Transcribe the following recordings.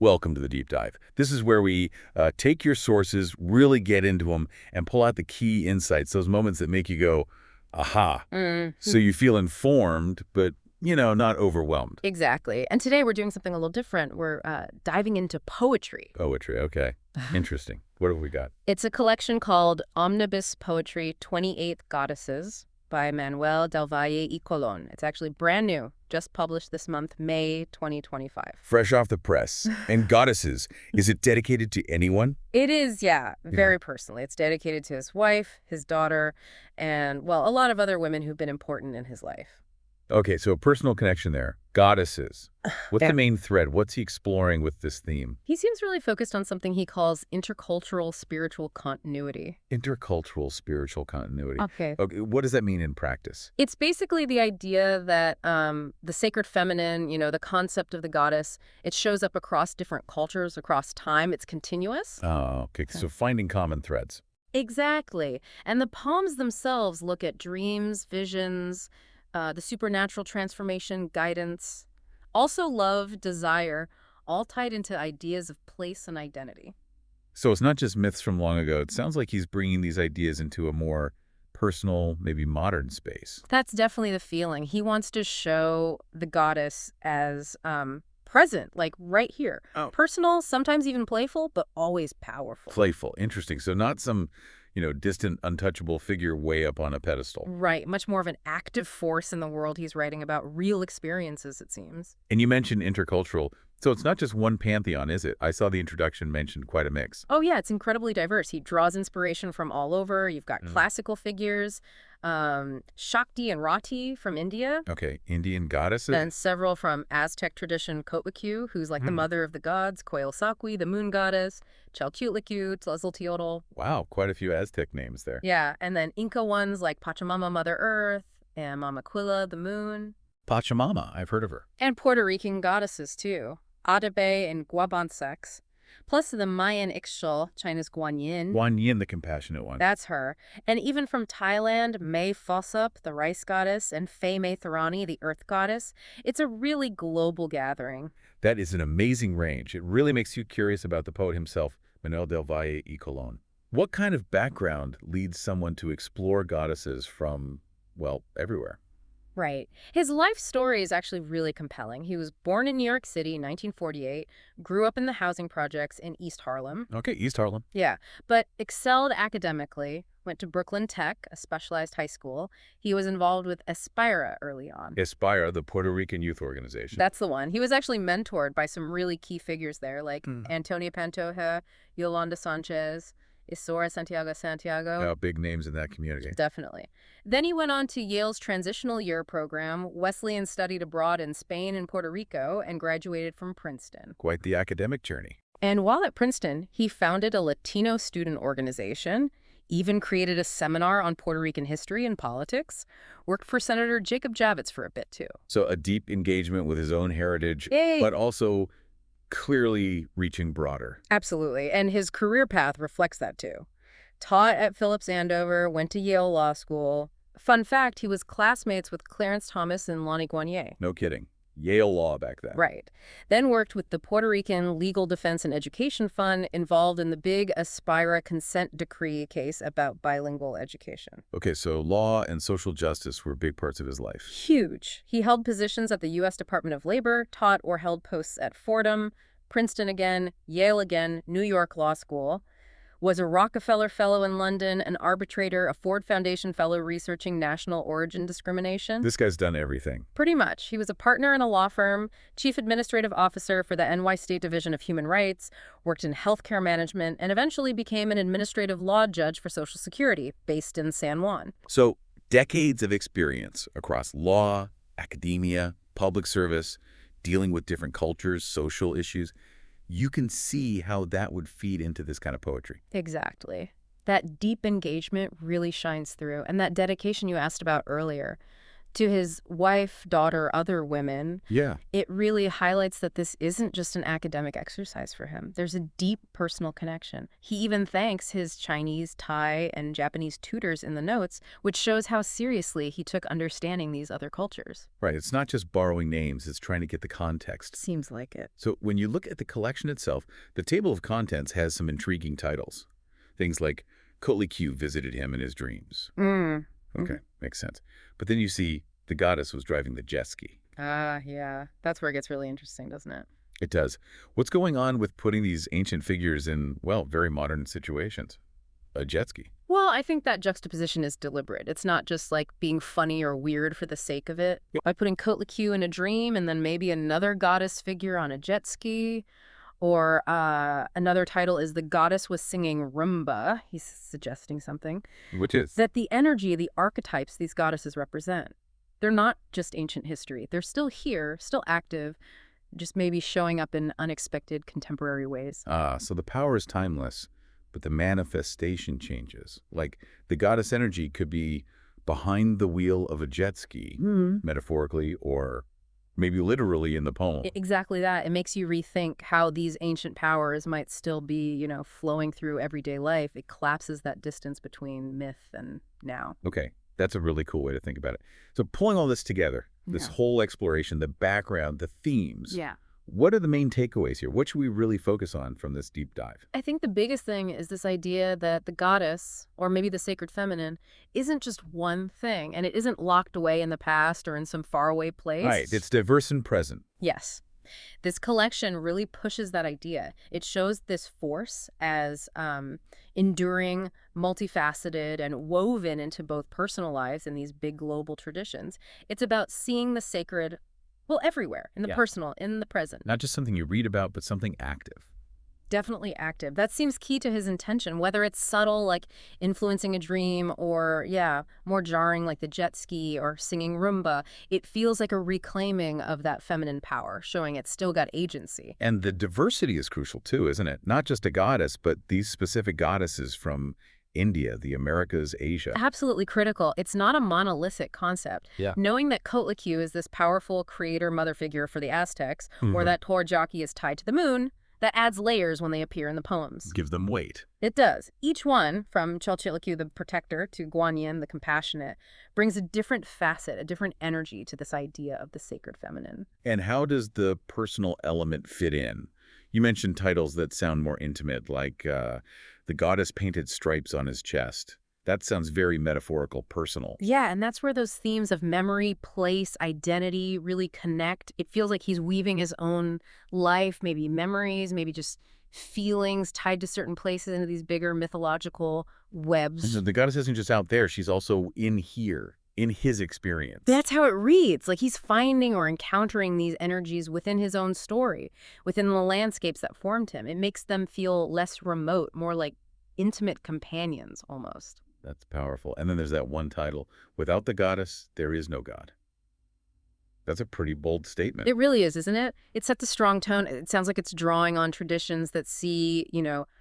Welcome to the deep dive. This is where we take your sources, really get into them, and pull out the key insights, those moments that make you go, aha. So you feel informed, but, not overwhelmed. Exactly. And today we're doing something a little different. We're diving into poetry. Poetry, okay. Interesting. What have we got? It's a collection called Omnibus Poetry, 28th Goddesses by Manuel del Valle y Colón. It's actually brand new, just published this month, May 2025. Fresh off the press. And Goddesses, is it dedicated to anyone? It is, yeah, very personally. It's dedicated to his wife, his daughter, and, well, a lot of other women who've been important in his life. Okay, so a personal connection there. Goddesses. What's the main thread? What's he exploring with this theme? He seems really focused on something he calls intercultural spiritual continuity. Intercultural spiritual continuity. Okay. What does that mean in practice? It's basically the idea that the sacred feminine, the concept of the goddess, it shows up across different cultures, across time. It's continuous. Oh, okay. So finding common threads. Exactly. And the poems themselves look at dreams, visions, the supernatural transformation, guidance, also love, desire, all tied into ideas of place and identity. So it's not just myths from long ago. It sounds like he's bringing these ideas into a more personal, maybe modern space. That's definitely the feeling. He wants to show the goddess as present, like right here. Oh. Personal, sometimes even playful, but always powerful. Playful. Interesting. So not some distant, untouchable figure way up on a pedestal. Right. Much more of an active force in the world he's writing about, real experiences, it seems. And you mentioned intercultural. So it's not just one pantheon, is it? I saw the introduction mentioned quite a mix. Oh, yeah. It's incredibly diverse. He draws inspiration from all over. You've got classical figures, Shakti and Rati from India. Okay. Indian goddesses? And several from Aztec tradition, Coatlicue, who's like the mother of the gods, Coyolxauhqui, the moon goddess, Chalchiuhtlicue, Tlazolteotl. Wow. Quite a few Aztec names there. Yeah. And then Inca ones like Pachamama, Mother Earth, and Mama Quilla, the moon. Pachamama. I've heard of her. And Puerto Rican goddesses, too. Atabey and Guabancex, plus the Mayan Ixchel, China's Guan Yin. Guan Yin, the compassionate one. That's her. And even from Thailand, Mae Phosop, the rice goddess, and Phae Mae Thorani, the earth goddess. It's a really global gathering. That is an amazing range. It really makes you curious about the poet himself, Manuel del Valle y Colón. What kind of background leads someone to explore goddesses from, well, everywhere? Right. His life story is actually really compelling. He was born in New York City in 1948, grew up in the housing projects in East Harlem. Okay, East Harlem. Yeah, but excelled academically, went to Brooklyn Tech, a specialized high school. He was involved with Aspira early on. Aspira, the Puerto Rican youth organization. That's the one. He was actually mentored by some really key figures there, like Antonia Pantoja, Yolanda Sanchez, Isora Santiago. Big names in that community. Definitely. Then he went on to Yale's Transitional Year program. Wesleyan studied abroad in Spain and Puerto Rico and graduated from Princeton. Quite the academic journey. And while at Princeton, he founded a Latino student organization, even created a seminar on Puerto Rican history and politics, worked for Senator Jacob Javits for a bit, too. So a deep engagement with his own heritage, Yay. But also clearly reaching broader. Absolutely. And his career path reflects that, too. Taught at Phillips Andover, went to Yale Law School. Fun fact, he was classmates with Clarence Thomas and Lonnie Guanier. No kidding. Yale Law back then. Right. Then worked with the Puerto Rican Legal Defense and Education Fund, involved in the big Aspira consent decree case about bilingual education. Okay, so law and social justice were big parts of his life. Huge. He held positions at the U.S. Department of Labor, taught or held posts at Fordham, Princeton again, Yale again, New York Law School, was a Rockefeller Fellow in London, an arbitrator, a Ford Foundation Fellow researching national origin discrimination. This guy's done everything. Pretty much. He was a partner in a law firm, chief administrative officer for the NY State Division of Human Rights, worked in healthcare management, and eventually became an administrative law judge for Social Security, based in San Juan. So decades of experience across law, academia, public service, dealing with different cultures, social issues. You can see how that would feed into this kind of poetry. Exactly. That deep engagement really shines through. And that dedication you asked about earlier, to his wife, daughter, other women, Yeah. it really highlights that this isn't just an academic exercise for him. There's a deep personal connection. He even thanks his Chinese, Thai, and Japanese tutors in the notes, which shows how seriously he took understanding these other cultures. Right. It's not just borrowing names. It's trying to get the context. Seems like it. So when you look at the collection itself, the table of contents has some intriguing titles. Things like Coatlicue visited him in his dreams. Okay, makes sense. But then you see the goddess was driving the jet ski. Yeah. That's where it gets really interesting, doesn't it? It does. What's going on with putting these ancient figures in, well, very modern situations? A jet ski. Well, I think that juxtaposition is deliberate. It's not just like being funny or weird for the sake of it. Yep. By putting Coatlicue in a dream and then maybe another goddess figure on a jet ski. Or another title is The Goddess Was Singing Rumba. He's suggesting something. Which is? That the energy, the archetypes these goddesses represent, they're not just ancient history. They're still here, still active, just maybe showing up in unexpected contemporary ways. So the power is timeless, but the manifestation changes. Like the goddess energy could be behind the wheel of a jet ski, metaphorically, or maybe literally in the poem. Exactly that. It makes you rethink how these ancient powers might still be, flowing through everyday life. It collapses that distance between myth and now. Okay, that's a really cool way to think about it. So pulling all this together, this whole exploration, the background, the themes. Yeah. What are the main takeaways here? What should we really focus on from this deep dive? I think the biggest thing is this idea that the goddess, or maybe the sacred feminine, isn't just one thing, and it isn't locked away in the past or in some faraway place. Right, it's diverse and present. Yes. This collection really pushes that idea. It shows this force as enduring, multifaceted, and woven into both personal lives and these big global traditions. It's about seeing the sacred, well, everywhere, in the personal, in the present. Not just something you read about, but something active. Definitely active. That seems key to his intention, whether it's subtle, like influencing a dream, or, more jarring, like the jet ski or singing Rumba. It feels like a reclaiming of that feminine power, showing it's still got agency. And the diversity is crucial too, isn't it? Not just a goddess, but these specific goddesses from India, the Americas, Asia. Absolutely critical. It's not a monolithic concept. Yeah. Knowing that Coatlicue is this powerful creator mother figure for the Aztecs, or that Tlazolteotl is tied to the moon, that adds layers when they appear in the poems. Gives them weight. It does. Each one, from Chalchiuhtlicue, the protector, to Guan Yin, the compassionate, brings a different facet, a different energy to this idea of the sacred feminine. And how does the personal element fit in? You mentioned titles that sound more intimate, like the goddess painted stripes on his chest. That sounds very metaphorical, personal. Yeah, and that's where those themes of memory, place, identity really connect. It feels like he's weaving his own life, maybe memories, maybe just feelings tied to certain places into these bigger mythological webs. And the goddess isn't just out there, she's also in here, in his experience. That's how it reads. Like he's finding or encountering these energies within his own story, within the landscapes that formed him. It makes them feel less remote, more like intimate companions almost. That's powerful. And then there's that one title, Without the Goddess, There Is No God. That's a pretty bold statement. It really is, isn't it? It sets a strong tone. It sounds like it's drawing on traditions that see,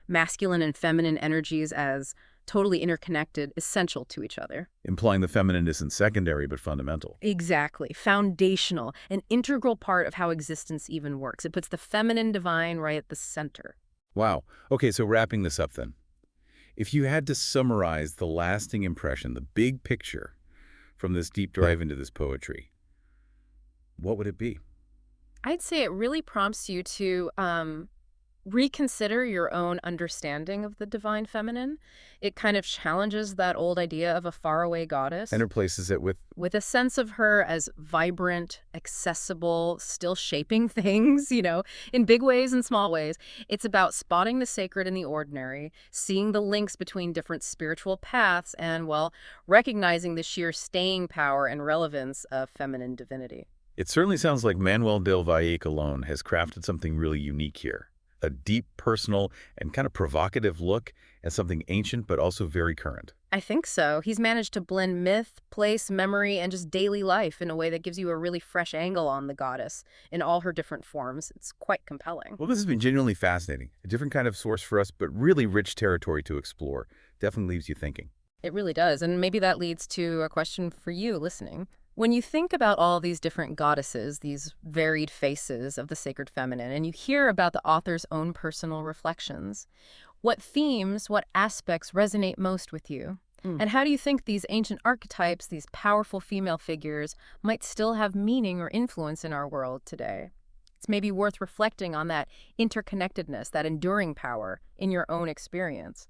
masculine and feminine energies as totally interconnected, essential to each other. Implying the feminine isn't secondary, but fundamental. Exactly. Foundational, an integral part of how existence even works. It puts the feminine divine right at the center. Wow. Okay, so wrapping this up then. If you had to summarize the lasting impression, the big picture from this deep dive into this poetry, what would it be? I'd say it really prompts you to reconsider your own understanding of the divine feminine. It kind of challenges that old idea of a faraway goddess. And replaces it with a sense of her as vibrant, accessible, still shaping things, in big ways and small ways. It's about spotting the sacred in the ordinary, seeing the links between different spiritual paths, and, recognizing the sheer staying power and relevance of feminine divinity. It certainly sounds like Manuel del Valle Colón has crafted something really unique here. A deep, personal, and kind of provocative look at something ancient but also very current. I think so. He's managed to blend myth, place, memory, and just daily life in a way that gives you a really fresh angle on the goddess in all her different forms. It's quite compelling. Well, this has been genuinely fascinating. A different kind of source for us, but really rich territory to explore. Definitely leaves you thinking. It really does. And maybe that leads to a question for you listening. When you think about all these different goddesses, these varied faces of the sacred feminine, and you hear about the author's own personal reflections, what themes, what aspects resonate most with you? And how do you think these ancient archetypes, these powerful female figures, might still have meaning or influence in our world today? It's maybe worth reflecting on that interconnectedness, that enduring power in your own experience.